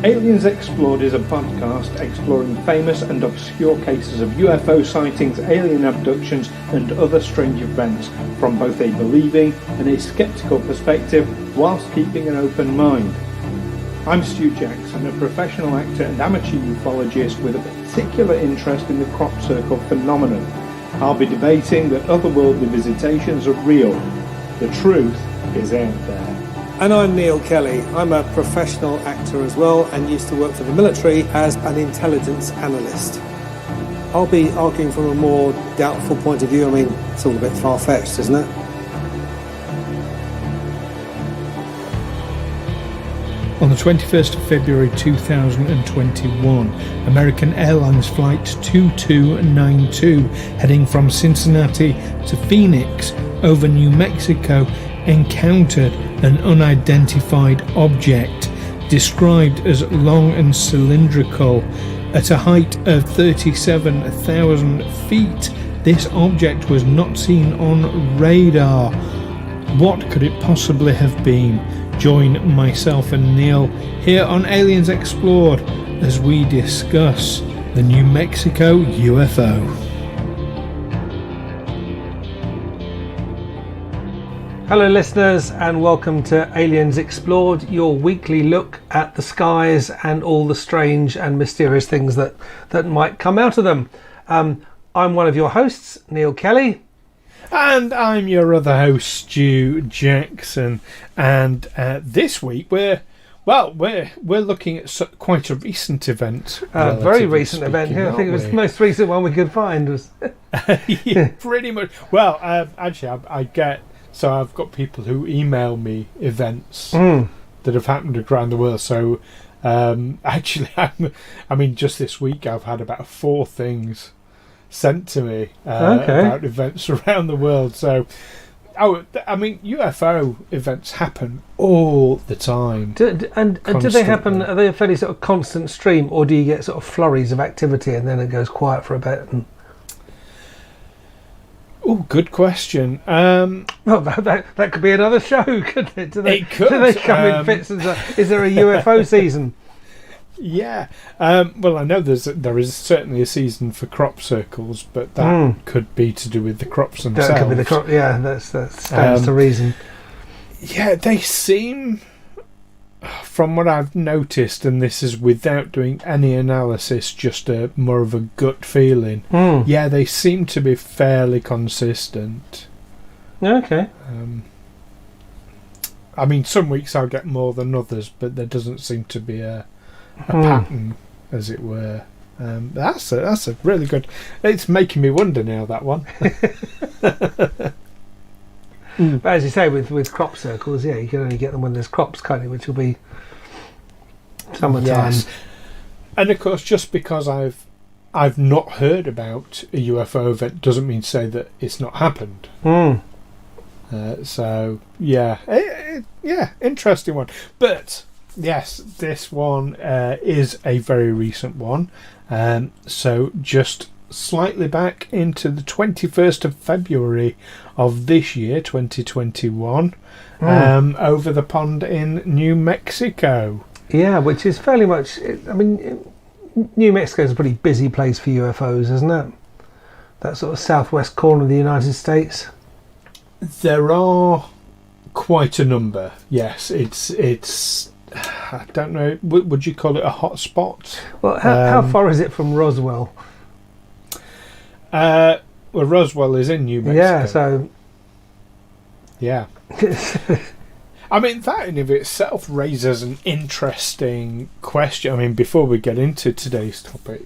Aliens Explored is a podcast exploring famous and obscure cases of UFO sightings, alien abductions and other strange events from both a believing and a sceptical perspective whilst keeping an open mind. I'm Stu Jackson, a professional actor and amateur ufologist with a particular interest in the crop circle phenomenon. I'll be debating that otherworldly visitations are real. The truth is out there. And I'm Neil Kelly. I'm a professional actor as well and used to work for the military as an intelligence analyst. I'll be arguing from a more doubtful point of view. I mean, it's all a bit far-fetched, isn't it? On the 21st of February 2021, American Airlines Flight 2292, heading from Cincinnati to Phoenix over New Mexico, encountered an unidentified object described as long and cylindrical at a height of 37,000 feet. This object was not seen on radar. What could it possibly have been? Join myself and Neil here on Aliens Explored as we discuss the New Mexico UFO. Hello listeners and welcome to Aliens Explored, your weekly look at the skies and all the strange and mysterious things that might come out of them. I'm one of your hosts, Neil Kelly. And I'm your other host, Stu Jackson. And this week we're looking at quite a recent event. A very recent event. Yeah, I think it was the most recent one we could find. Was yeah, pretty much. Well, actually, I've got people who email me events that have happened around the world. So actually, just this week I've had about 4 things sent to me about events around the world. So, UFO events happen all the time. Do they happen? Are they a fairly sort of constant stream, or do you get sort of flurries of activity and then it goes quiet for a bit? Oh, good question. Well, that could be another show, couldn't it? It could. Do they come in fits? Is there a UFO season? Yeah. Well, I know there is certainly a season for crop circles, but that could be to do with the crops themselves. That could be the crop. Yeah, that stands to reason. Yeah, they seem, from what I've noticed, and this is without doing any analysis, just more of a gut feeling. Yeah, they seem to be fairly consistent. Okay. Some weeks I'll get more than others, but there doesn't seem to be a pattern, as it were. That's a really good. It's making me wonder now, that one. But as you say, with crop circles, yeah, you can only get them when there's crops, can't you? Which will be summertime. Yes. And of course, just because I've not heard about a UFO event doesn't mean to say that it's not happened. So yeah, interesting one. But yes, this one is a very recent one. So just slightly back into the 21st of February of this year, 2021, over the pond in New Mexico. Yeah, which is fairly much. New Mexico is a pretty busy place for UFOs, isn't it? That sort of southwest corner of the United States. There are quite a number. Yes, it's. I don't know. Would you call it a hot spot? Well, how far is it from Roswell? Well, Roswell is in New Mexico. Yeah, so. Yeah. That in of itself raises an interesting question. Before we get into today's topic,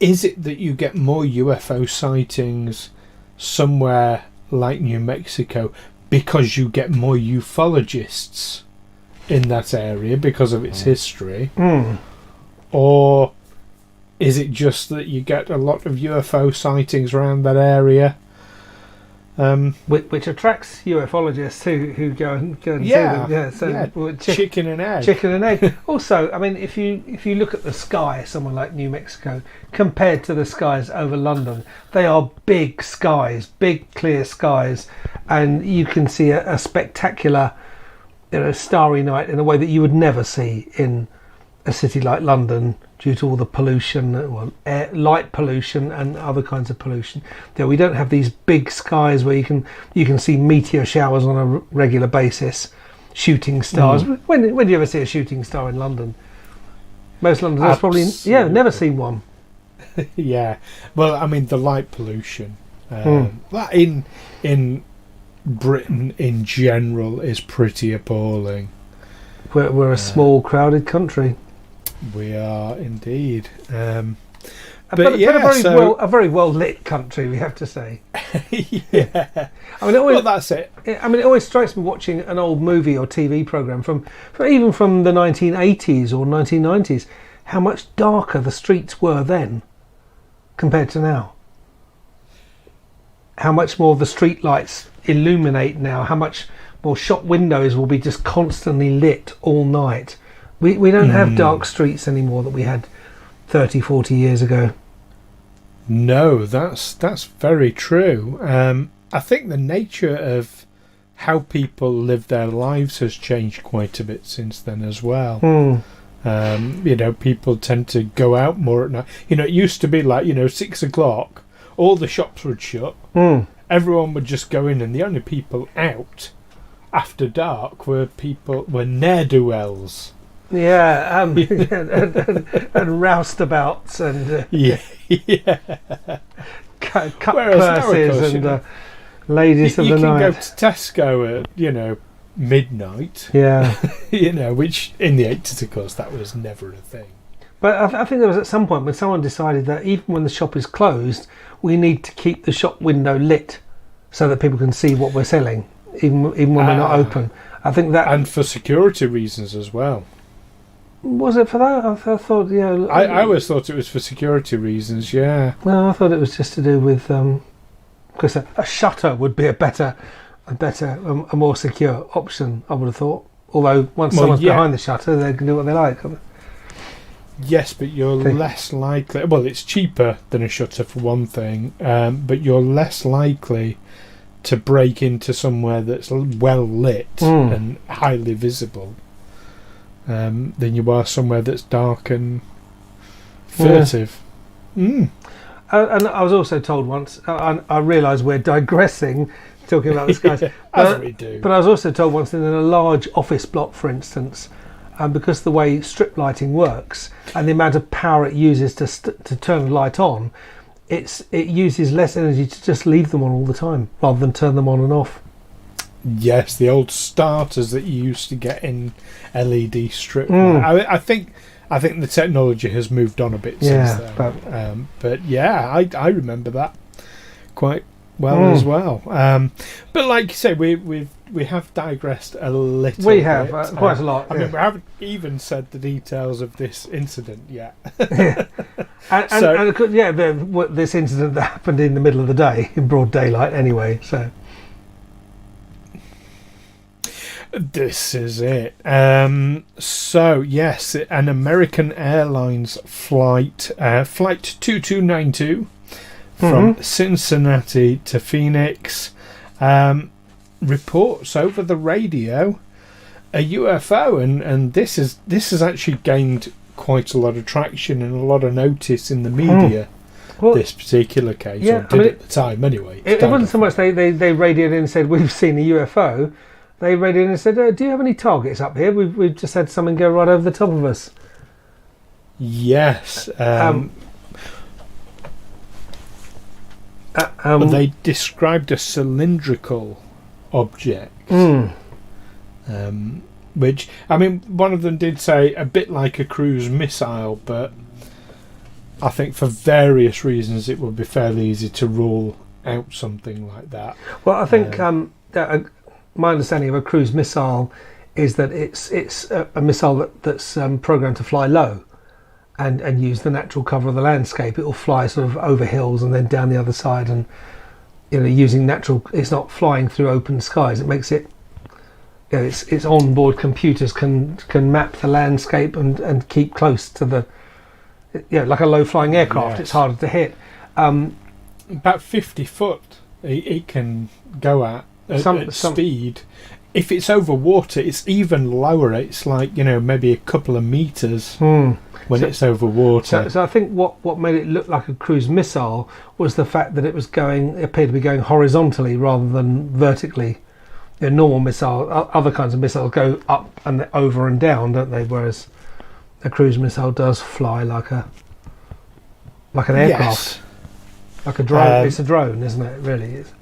is it that you get more UFO sightings somewhere like New Mexico because you get more ufologists in that area because of its history? Or is it just that you get a lot of UFO sightings around that area? Which attracts ufologists who go and see them. Yeah, so chicken and egg. Chicken and egg. Also, if you look at the sky, somewhere like New Mexico, compared to the skies over London, they are big skies, big clear skies, and you can see a spectacular starry night in a way that you would never see in a city like London due to all the pollution, light pollution and other kinds of pollution. We don't have these big skies where you can see meteor showers on a regular basis, shooting stars. When do you ever see a shooting star in London? Most Londoners probably never seen one. Yeah, well, I mean the light pollution that in Britain in general is pretty appalling. We're a small, crowded country. We are indeed, but a very well lit country, we have to say. Yeah, I mean, that's it. I mean, it always strikes me watching an old movie or TV program from even from the 1980s or 1990s, how much darker the streets were then compared to now. How much more of the street lights illuminate now. How much more shop windows will be just constantly lit all night. We don't have dark streets anymore that we had 30, 40 years ago. No, that's very true. I think the nature of how people live their lives has changed quite a bit since then as well. People tend to go out more at night. It used to be like 6 o'clock, all the shops would shut. Everyone would just go in, and the only people out after dark were ne'er-do-wells. Yeah, and roustabouts and cut purses and ladies of the night. You can go to Tesco at midnight. Yeah, which in the 80s, of course, that was never a thing. But I think there was at some point when someone decided that even when the shop is closed, we need to keep the shop window lit so that people can see what we're selling, even when we're not open. I think that, and for security reasons as well. Was it for that? I thought, I always thought it was for security reasons. Yeah. Well, I thought it was just to do with because a shutter would be a more secure option. I would have thought. Although once someone's behind the shutter, they can do what they like. Yes, but you're less likely. Well, it's cheaper than a shutter for one thing, but you're less likely to break into somewhere that's well lit and highly visible than you are somewhere that's dark and furtive. And I was also told once, I realise we're digressing, talking about the skies. As we do. But I was also told once that in a large office block, for instance, because the way strip lighting works and the amount of power it uses to turn a light on, it uses less energy to just leave them on all the time rather than turn them on and off. Yes, the old starters that you used to get in LED strip light. I think the technology has moved on a bit since then. But yeah, I remember that quite well as well. But like you say, we have digressed a little. We have quite a lot. I mean, we haven't even said the details of this incident yet. This incident that happened in the middle of the day, in broad daylight, anyway. So this is it. So yes, an American Airlines flight 2292 from Cincinnati to Phoenix. Reports over the radio a UFO, and this has actually gained quite a lot of traction and a lot of notice in the media. This particular case, at the time anyway. It wasn't so much they radioed in and said we've seen a UFO. They radioed in and said, do you have any targets up here? We've just had something go right over the top of us. Yes. They described a cylindrical object, which, I mean, one of them did say a bit like a cruise missile, but I think for various reasons it would be fairly easy to rule out something like that. Well, I think my understanding of a cruise missile is that it's a missile that's programmed to fly low and use the natural cover of the landscape. It will fly sort of over hills and then down the other side, and using natural. It's not flying through open skies. It makes it. Its onboard computers can map the landscape and keep close to the. Like a low flying aircraft. Yes. It's harder to hit. About 50 foot it can go at speed, if it's over water, it's even lower. It's like, maybe a couple of meters when it's over water. So I think what made it look like a cruise missile was the fact that it appeared to be going horizontally rather than vertically. A normal missile, other kinds of missiles go up and over and down, don't they? Whereas a cruise missile does fly like an aircraft, Yes. like a drone. It's a drone, isn't it? It really is.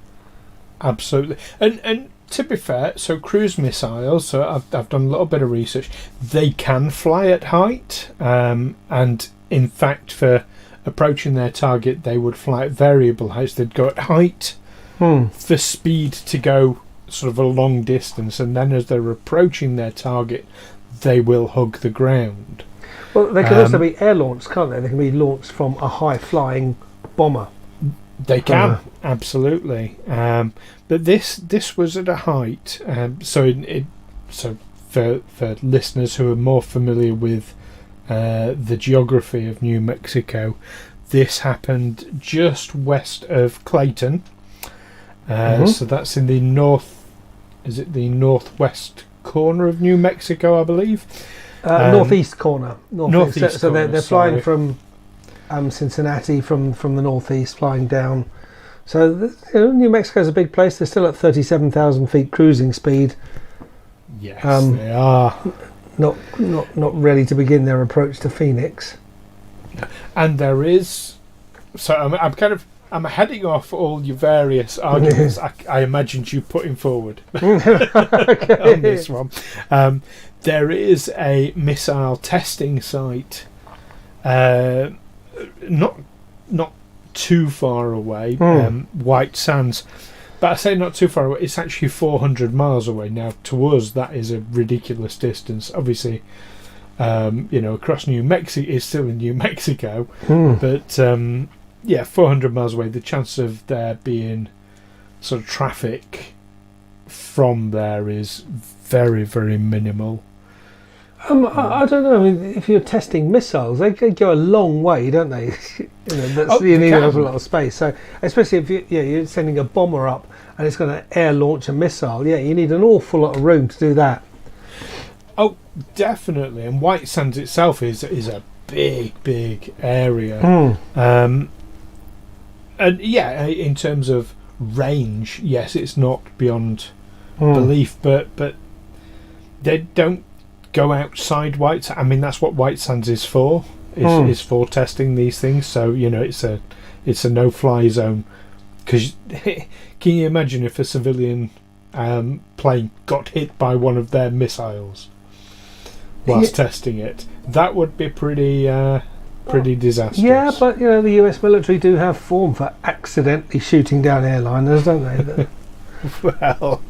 Absolutely. And to be fair, so cruise missiles, so I've done a little bit of research, they can fly at height, and in fact for approaching their target they would fly at variable heights. They'd go at height for speed to go sort of a long distance, and then as they're approaching their target they will hug the ground. Well, they can also be air launched, can't they? They can be launched from a high flying bomber. They can, absolutely. But this was at a height. So for listeners who are more familiar with the geography of New Mexico, this happened just west of Clayton. So that's in the northwest corner of New Mexico, I believe. Northeast corner. Northeast so corner, they're flying from Cincinnati from the northeast, flying down. So New Mexico's a big place. They're still at 37,000 feet cruising speed. Yes, they are. Not ready to begin their approach to Phoenix. And there is. So I'm heading off all your various arguments I imagined you putting forward on this one. There is a missile testing site, not too far away, White Sands. But I say not too far away, it's actually 400 miles away. Now, to us, that is a ridiculous distance. Obviously, across New Mexico, it's still in New Mexico, but 400 miles away, the chance of there being sort of traffic from there is very, very minimal. I don't know. I mean, if you're testing missiles, they go a long way, don't they? You need an awful lot of space. So, especially if you're sending a bomber up and it's going to air launch a missile, you need an awful lot of room to do that. Oh, definitely. And White Sands itself is a big area. And in terms of range, yes, it's not beyond belief, but they don't go outside White Sands. I mean, that's what White Sands is for. Is for testing these things. So it's a no-fly zone. Because can you imagine if a civilian plane got hit by one of their missiles whilst testing it? That would be pretty disastrous. Yeah, but the US military do have form for accidentally shooting down airliners, don't they? Well,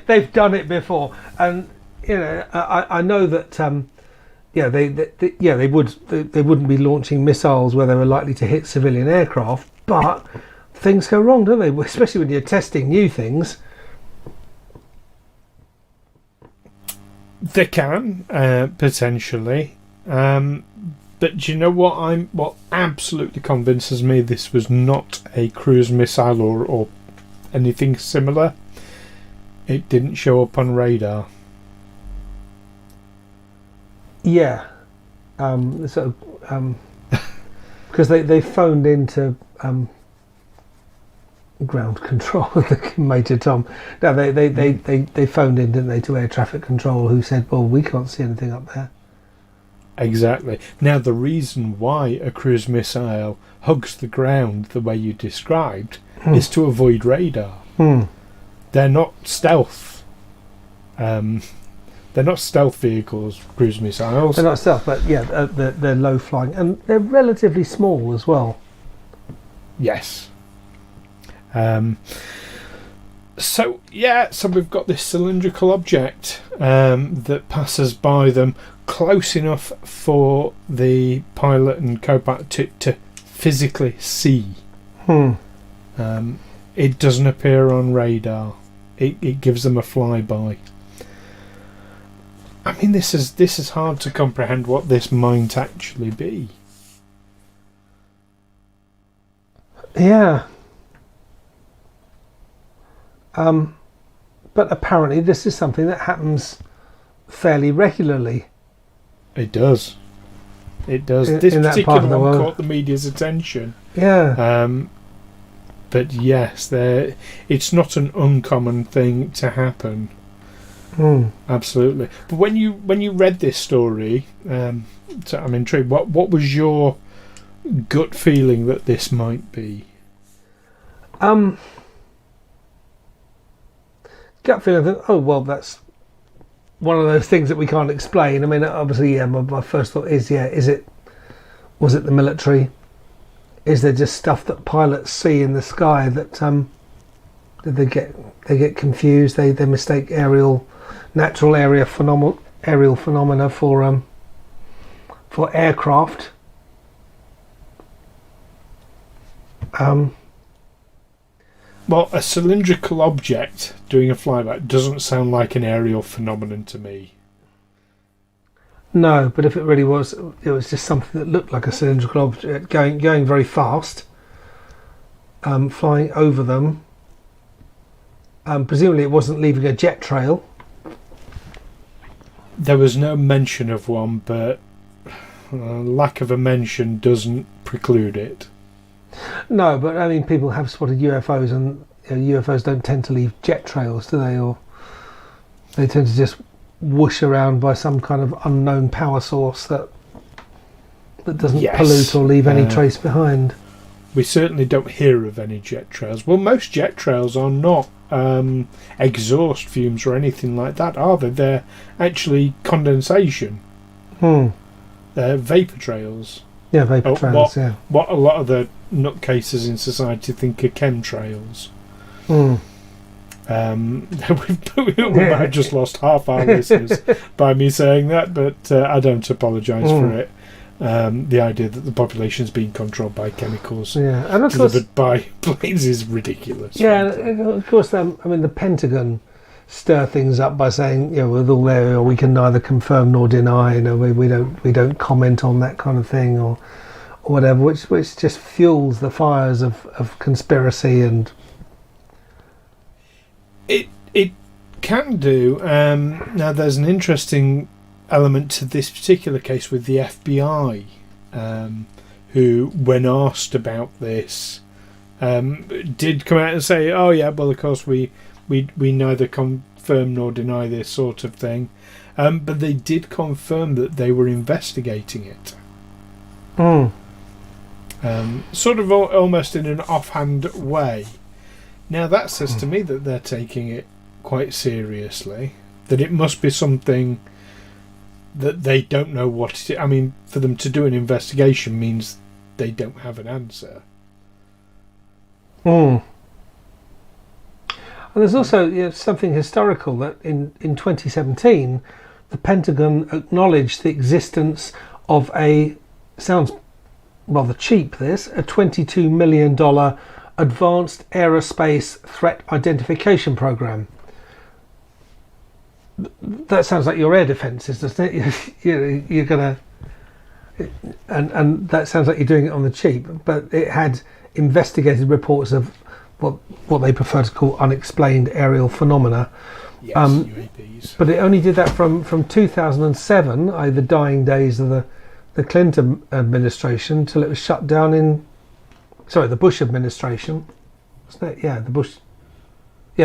they've done it before, and I know that they wouldn't be launching missiles where they were likely to hit civilian aircraft, but things go wrong, don't they? Especially when you're testing new things. They can potentially, but do you know what absolutely convinces me this was not a cruise missile or anything similar? It didn't show up on radar. Yeah, because they phoned into ground control. Major Tom. No, they phoned in, didn't they, to air traffic control, who said, "Well, we can't see anything up there." Exactly. Now, the reason why a cruise missile hugs the ground the way you described is to avoid radar. They're not stealth. They're not stealth vehicles, cruise missiles. They're not stealth, but they're low flying, and they're relatively small as well. Yes. So we've got this cylindrical object that passes by them close enough for the pilot and co-pilot to physically see. It doesn't appear on radar. It gives them a flyby. I mean, this is hard to comprehend what this might actually be. Yeah. But apparently this is something that happens fairly regularly. It does. It does. This in that particular part of the one world caught the media's attention. Yeah. But yes, it's not an uncommon thing to happen. Absolutely. But when you read this story, so I'm intrigued. What was your gut feeling that this might be? Gut feeling that, oh well, that's one of those things that we can't explain. I mean, obviously, yeah. My first thought is, was it the military? Is there just stuff that pilots see in the sky that they get confused? They mistake natural aerial phenomena for aircraft. Well, a cylindrical object doing a flyback doesn't sound like an aerial phenomenon to me. No, but if it really was, it was just something that looked like a cylindrical object going very fast, flying over them. Presumably it wasn't leaving a jet trail. There was no mention of one, but lack of a mention doesn't preclude it. No, but I mean, people have spotted UFOs, and UFOs don't tend to leave jet trails, do they? Or they tend to just whoosh around by some kind of unknown power source that doesn't pollute or leave any trace behind. We certainly don't hear of any jet trails. Well, most jet trails are not exhaust fumes or anything like that, are they? They're actually condensation. They're vapour trails. Yeah, vapour trails, What a lot of the nutcases in society think are chemtrails. We might have just lost half our listeners by me saying that, but I don't apologise for it. The idea that the population is being controlled by chemicals and of course, delivered by planes is ridiculous. Yeah, of course. I mean, the Pentagon stir things up by saying, with all there, we can neither confirm nor deny. We don't comment on that kind of thing or whatever, which just fuels the fires of conspiracy and. It can do. Now, there's an interesting element to this particular case with the FBI, who, when asked about this, did come out and say, "Oh yeah, well, of course we neither confirm nor deny this sort of thing," but they did confirm that they were investigating it. Sort of almost in an offhand way. Now that says to me that they're taking it quite seriously, that it must be something that they don't know what it is. I mean, for them to do an investigation means they don't have an answer. And there's also something historical that in 2017 the Pentagon acknowledged the existence of sounds rather cheap, a $22 million advanced aerospace threat identification program. That sounds like your air defences, doesn't it? You're gonna, and that sounds like you're doing it on the cheap. But it had investigated reports of what they prefer to call unexplained aerial phenomena. Yes, UAPs. But it only did that from 2007, the dying days of the Clinton administration, till it was shut down the Bush administration, wasn't it? Yeah,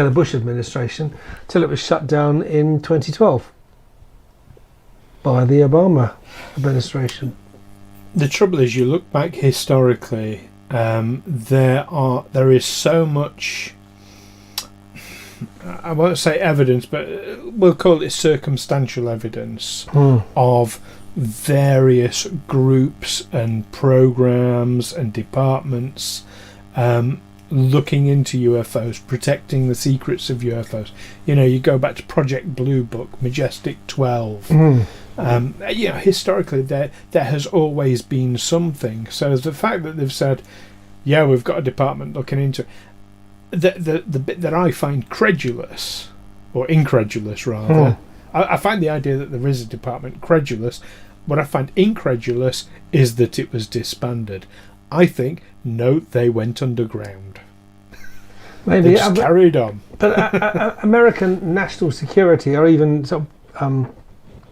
the Bush administration, till it was shut down in 2012 by the Obama administration. The trouble is, you look back historically, there is so much, I won't say evidence, but we'll call it circumstantial evidence of various groups and programs and departments looking into UFOs, protecting the secrets of UFOs. You go back to Project Blue Book, Majestic 12. Historically there has always been something. So the fact that they've said, we've got a department looking into it, the bit that I find credulous, or incredulous rather, I find the idea that there is a department credulous. What I find incredulous is that it was disbanded. I think, no, they went underground. Maybe they just carried on. But American national security, or even sort of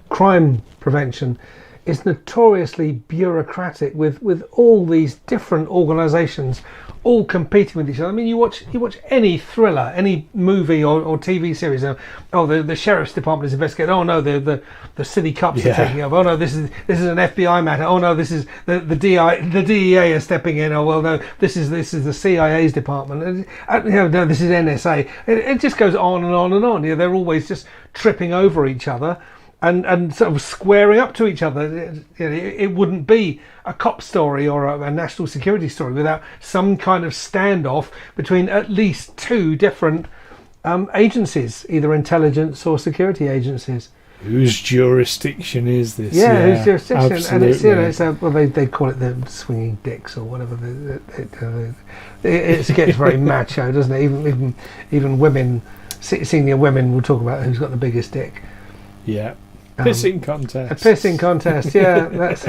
crime prevention, is notoriously bureaucratic with all these different organisations all competing with each other. I mean, you watch any thriller, any movie or TV series. The sheriff's department is investigating. Oh no, the city cops are taking over. Oh no, this is an FBI matter. Oh no, this is the DEA is stepping in. Oh well, no, this is the CIA's department. No, this is NSA. It just goes on and on and on. They're always just tripping over each other. And sort of squaring up to each other. It wouldn't be a cop story or a national security story without some kind of standoff between at least two different agencies, either intelligence or security agencies. Whose jurisdiction is this? Yeah, whose jurisdiction? Absolutely. And they call it the swinging dicks or whatever. It gets very macho, doesn't it? Even women, senior women, will talk about who's got the biggest dick. Yeah. Pissing contest. A pissing contest, yeah. That's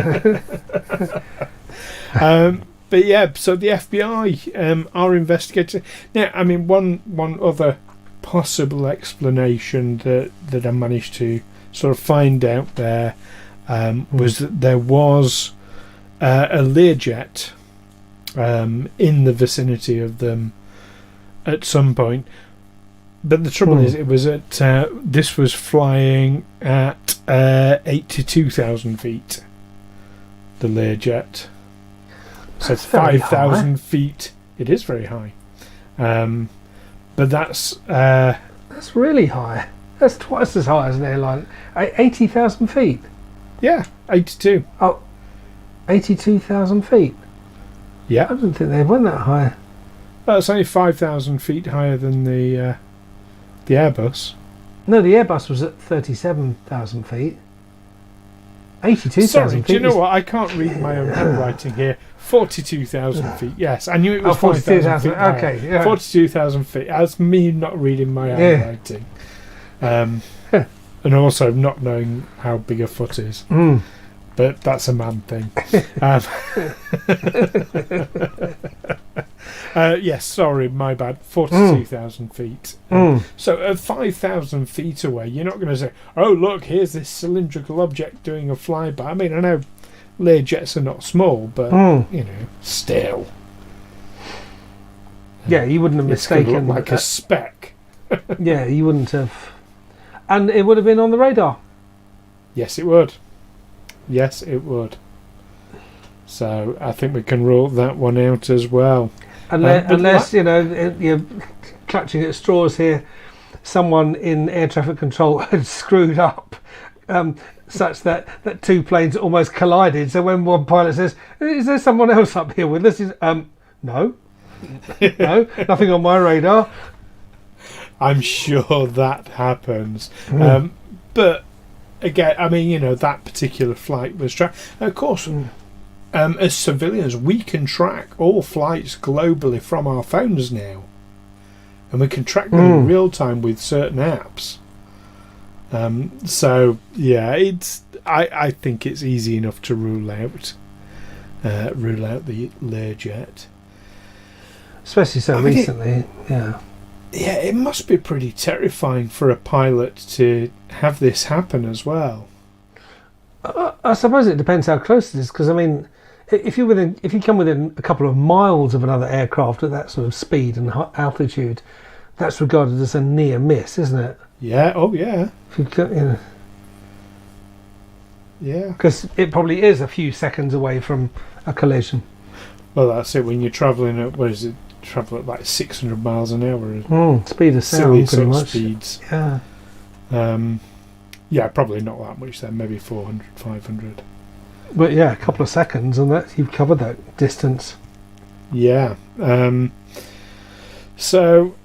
but yeah, so the FBI are investigating. Now, I mean, one other possible explanation that I managed to sort of find out there was that there was a Learjet in the vicinity of them at some point. But the trouble is, it was at this was flying at 82,000 feet. The Learjet. So it's 5,000 feet. It is very high, but that's really high. That's twice as high as an airline. 80,000 feet. Yeah, 82. Oh, 82,000 feet. Yeah, I didn't think they went that high. That's only 5,000 feet higher than the Airbus. No, the Airbus was at 37,000 feet. 82,000 Sorry, feet. do you know what? I can't read my own handwriting here. 42,000 feet. Yes, I knew it was 5,000 feet. Okay, yeah. 42,000 feet. That's me not reading my handwriting. And also not knowing how big a foot is. But that's a man thing. Yes, sorry, my bad. 42,000 feet. So at 5,000 feet away, you're not going to say, oh, look, here's this cylindrical object doing a flyby. I mean, I know Learjets are not small, but, still. Yeah, you wouldn't have mistaken. Look like a speck. Yeah, you wouldn't have. And it would have been on the radar. Yes, it would. Yes, it would. So I think we can rule that one out as well. Unless you're clutching at straws here, someone in air traffic control had screwed up such that two planes almost collided. So when one pilot says, "Is there someone else up here with us?" No, no, nothing on my radar. I'm sure that happens, but. Again, I mean, that particular flight was tracked. Of course, as civilians, we can track all flights globally from our phones now. And we can track them in real time with certain apps. So, yeah, I think it's easy enough to rule out the Learjet. Especially so recently, yeah. Yeah, it must be pretty terrifying for a pilot to have this happen as well. I suppose it depends how close it is, because I mean, if you come within a couple of miles of another aircraft at that sort of speed and altitude, that's regarded as a near miss, isn't it? Yeah. Oh, yeah. Yeah. Because it probably is a few seconds away from a collision. Well, that's it. When you're travelling at travel at like 600 miles an hour. Speed of sound, pretty much. Speeds. Yeah. Yeah, probably not that much then. Maybe 400, 500. But yeah, a couple of seconds, and that you've covered that distance. Yeah. So,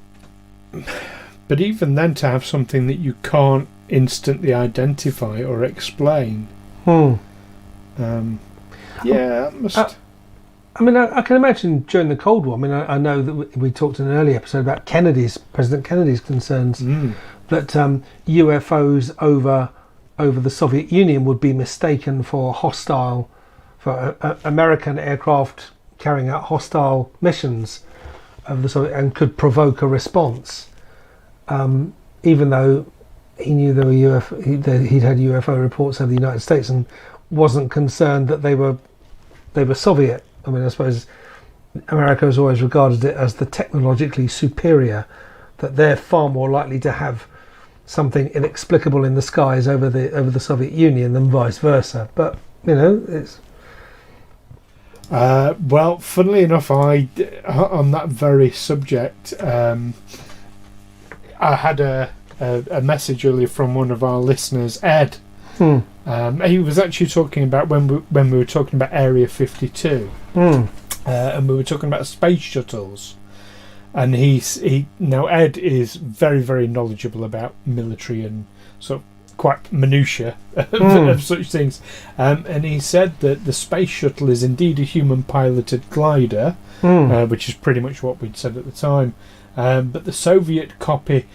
but even then, to have something that you can't instantly identify or explain. Yeah, that must. I mean, I can imagine during the Cold War. I mean, I know that we talked in an earlier episode about President Kennedy's concerns that UFOs over the Soviet Union would be mistaken for American aircraft carrying out hostile missions. of the Soviet and could provoke a response, even though he knew there were he'd had UFO reports over the United States and wasn't concerned that they were Soviet. I mean, I suppose America has always regarded it as the technologically superior, that they're far more likely to have something inexplicable in the skies over the Soviet Union than vice versa. But it's well, funnily enough, I on that very subject, I had a message earlier from one of our listeners, Ed. He was actually talking about when we were talking about Area 52, and we were talking about space shuttles. And now Ed is very, very knowledgeable about military and sort of quite minutiae of such things. And he said that the space shuttle is indeed a human-piloted glider, which is pretty much what we'd said at the time. But the Soviet copy,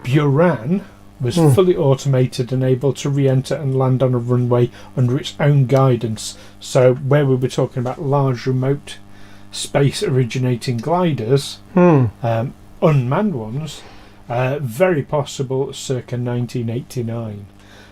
Buran, was fully automated and able to re-enter and land on a runway under its own guidance. So where we were talking about large remote space originating gliders, unmanned ones, very possible circa 1989.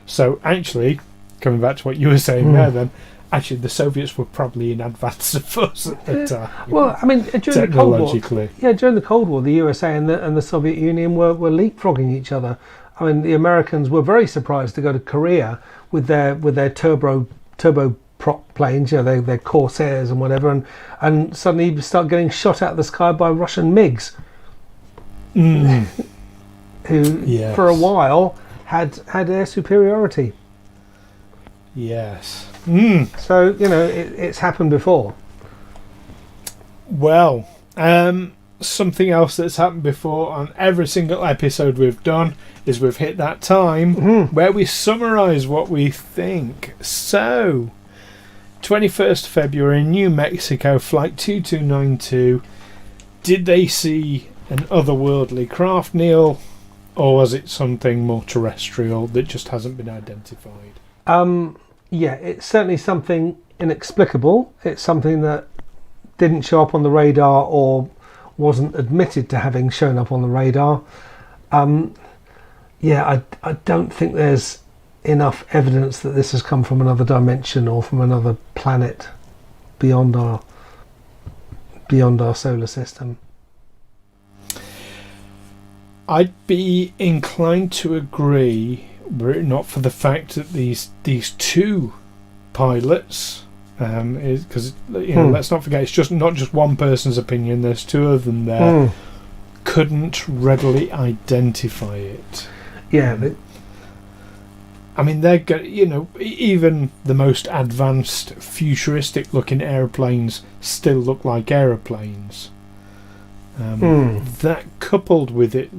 So actually, coming back to what you were saying there then, actually the Soviets were probably in advance of us at the time. Well, I mean, during the Cold War, during the Cold War, the USA and the Soviet Union were leapfrogging each other. I mean, the Americans were very surprised to go to Korea with their turbo prop planes, their Corsairs and whatever, and suddenly start getting shot out of the sky by Russian MiGs, who for a while had air superiority. Yes. So it's happened before. Well, something else that's happened before on every single episode we've done is we've hit that time where we summarise what we think. So, 21st February, New Mexico, flight 2292. Did they see an otherworldly craft, Neil, or was it something more terrestrial that just hasn't been identified? Yeah, it's certainly something inexplicable. It's something that didn't show up on the radar or wasn't admitted to having shown up on the radar. I don't think there's enough evidence that this has come from another dimension or from another planet beyond our solar system. I'd be inclined to agree, were it not for the fact that these two pilots, because let's not forget, it's just not just one person's opinion. There's two of them there. Couldn't readily identify it. Yeah. I mean, they're even the most advanced, futuristic-looking aeroplanes still look like aeroplanes. That coupled with it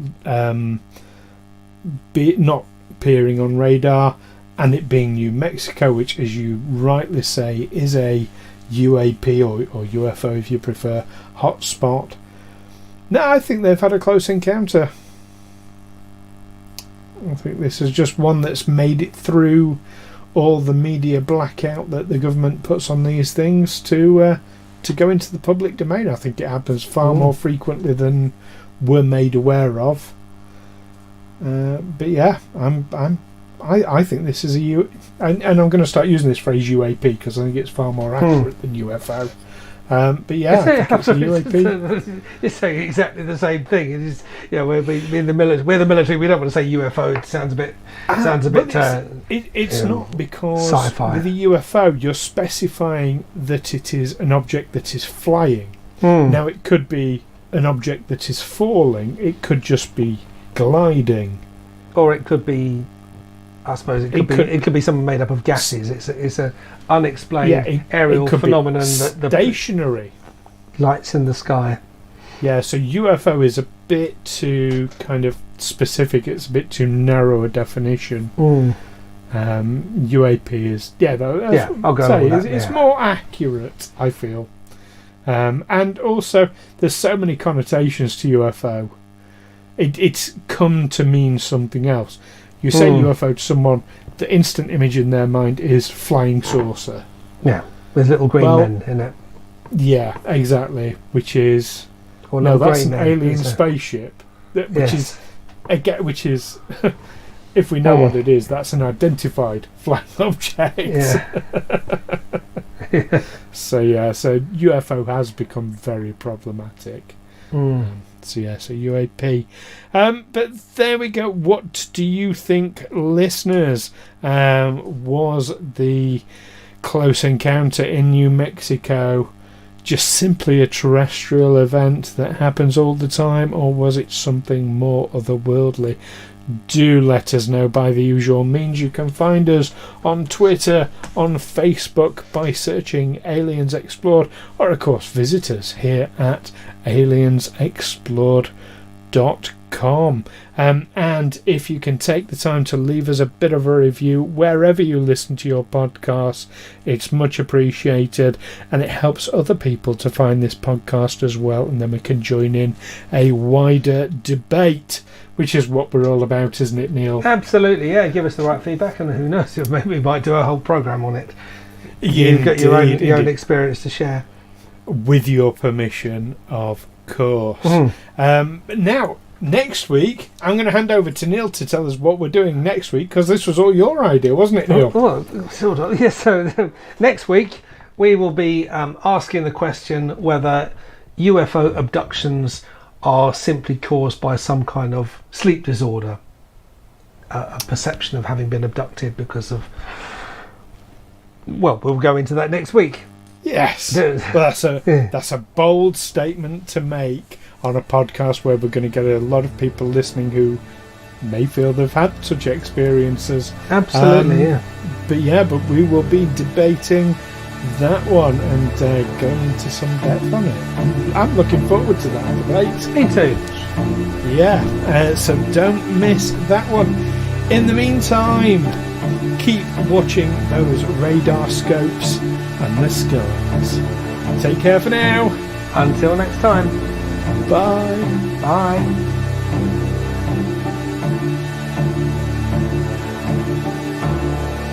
not appearing on radar and it being New Mexico, which, as you rightly say, is a UAP or UFO, if you prefer, hotspot. No, I think they've had a close encounter. I think this is just one that's made it through all the media blackout that the government puts on these things to go into the public domain. I think it happens far more frequently than we're made aware of. But yeah, I think this is and I'm going to start using this phrase UAP because I think it's far more accurate than UFO. But yeah, I think it's a UAP. You're saying exactly the same thing. It is, we're in the military. We're the military. We don't want to say UFO. It sounds a bit. It's not because sci-fi. With a UFO, you're specifying that it is an object that is flying. Now, it could be an object that is falling. It could just be gliding, or it could be. I suppose it could be something made up of gases. It's a unexplained aerial phenomenon that the stationary lights in the sky. Yeah, so UFO is a bit too kind of specific. It's a bit too narrow a definition. UAP is I'll go with that. It's more accurate, I feel. And also, there's so many connotations to UFO. It's come to mean something else. You say UFO to someone, the instant image in their mind is flying saucer. Yeah, with little green men in it. Yeah, exactly. Which is... Or no, no, that's an grey alien is spaceship, which Yes. is again, which is, if we know what it is, that's an identified flying object. Yeah. So UFO has become very problematic. Mm. So UAP. But there we go. What do you think, listeners? Was the close encounter in New Mexico just simply a terrestrial event that happens all the time, or was it something more otherworldly? Do let us know by the usual means. You can find us on Twitter, on Facebook by searching Aliens Explored, or of course visit us here at aliensexplored.com. And if you can take the time to leave us a bit of a review wherever you listen to your podcasts, it's much appreciated, and it helps other people to find this podcast as well, and then we can join in a wider debate, which is what we're all about, isn't it, Neil? Absolutely, yeah. Give us the right feedback, and who knows, maybe we might do a whole programme on it. Yeah, You've got your own experience to share. With your permission, of course. Now, next week, I'm going to hand over to Neil to tell us what we're doing next week, because this was all your idea, wasn't it, Neil? Well, sort of. Yes. So next week we will be asking the question whether UFO abductions are simply caused by some kind of sleep disorder, a perception of having been abducted because of. Well, we'll go into that next week. Yes. Well, that's a bold statement to make on a podcast where we're going to get a lot of people listening who may feel they've had such experiences. Absolutely, But we will be debating that one and going into some depth on it. I'm looking forward to that debate. Me too. Yeah, so don't miss that one. In the meantime, keep watching those radar scopes and the skies. Take care for now. Until next time. Bye. Bye.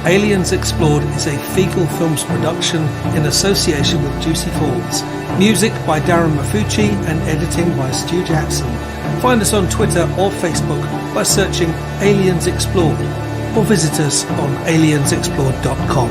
Aliens Explored is a Fecal Films production in association with Juicy Falls. Music by Darren Mafucci and editing by Stu Jackson. Find us on Twitter or Facebook by searching Aliens Explored, or visit us on aliensexplored.com.